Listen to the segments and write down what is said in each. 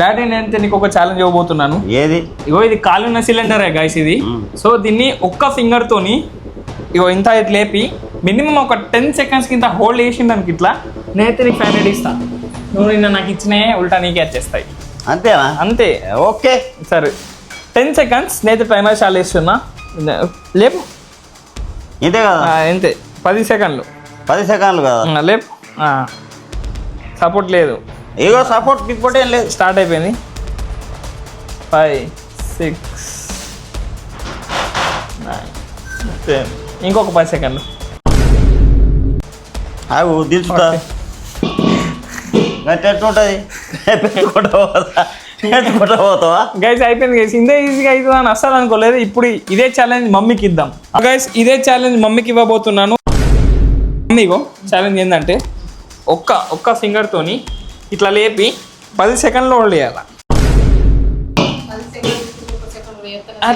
Daddy నేను నీకు ఒక ఛాలెంజ్ ఇవ్వబోతున్నాను. ఏది? ఇగో ఇది కాలున్న సిలిండరే గైస్ ఇది. సో దీన్ని ఒక్క ఫింగర్ తోని ఇగో ఇంత ఇట్లా లేపి మినిమం ఒక 10 seconds కింద హోల్డ్ చేసిందానికి ఇట్లా నేనైతే నీకు 500 ఇస్తా. నువ్వు నిన్న నాకు ఇచ్చినాయి ఉల్టా నీకే వచ్చేస్తాయి. అంతేనా? అంతే. ఓకే సరే 10 seconds నేనైతే టైమర్ చాలా ఇస్తున్నా. లేపు. ఇంతే కదా? అంతే 10 seconds. 10 seconds కదా? లేపు. సపోర్ట్ లేదు. ఇగో సపోర్ట్ గిపోర్ట్ ఏం లేదు. స్టార్ట్ అయిపోయింది. 5 6 9 10. ఇంకొక 10 seconds. అవు దిల్చుతా ఎట్టుంటుంది పెట్టుకుంటా పోతావా? గైస్ అయిపోయింది గైస్. ఇందే ఈజీగా అవుతుంది అని అస్సలు అనుకోలేదు. ఇప్పుడు ఇదే ఛాలెంజ్ మమ్మీకి ఇద్దాం గైస్. ఇదే ఛాలెంజ్ మమ్మీకి ఇవ్వబోతున్నాను. మమ్మీగో ఛాలెంజ్ ఏంటంటే ఒక్క ఫింగర్ తోని ఇట్లా లేపి 10 seconds హోల్డ్ చేయాలి.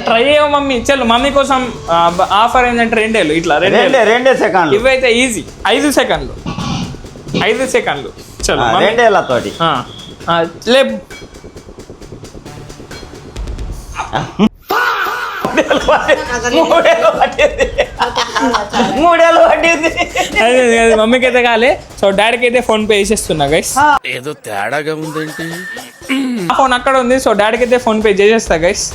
ట్రై చేయవు మమ్మీ. చలో మమ్మీ కోసం ఆఫర్ ఏంటంటే 2 ఏళ్ళు ఇట్లా 2 seconds. ఇవైతే ఈజీ. 5 seconds. 5 seconds. చలో 2 ఏళ్ళతోటి లేపు. మూడేళ్ళు పట్టింది. మమ్మీకి అయితే కాలే. సో డాడీకి అయితే ఫోన్ పే చేసేస్తున్నా గైస్. ఏదో తేడాగా ఉందేంటి? ఫోన్ అక్కడ ఉంది. సో డాడీకి అయితే ఫోన్ పే చేసేస్తా గైస్.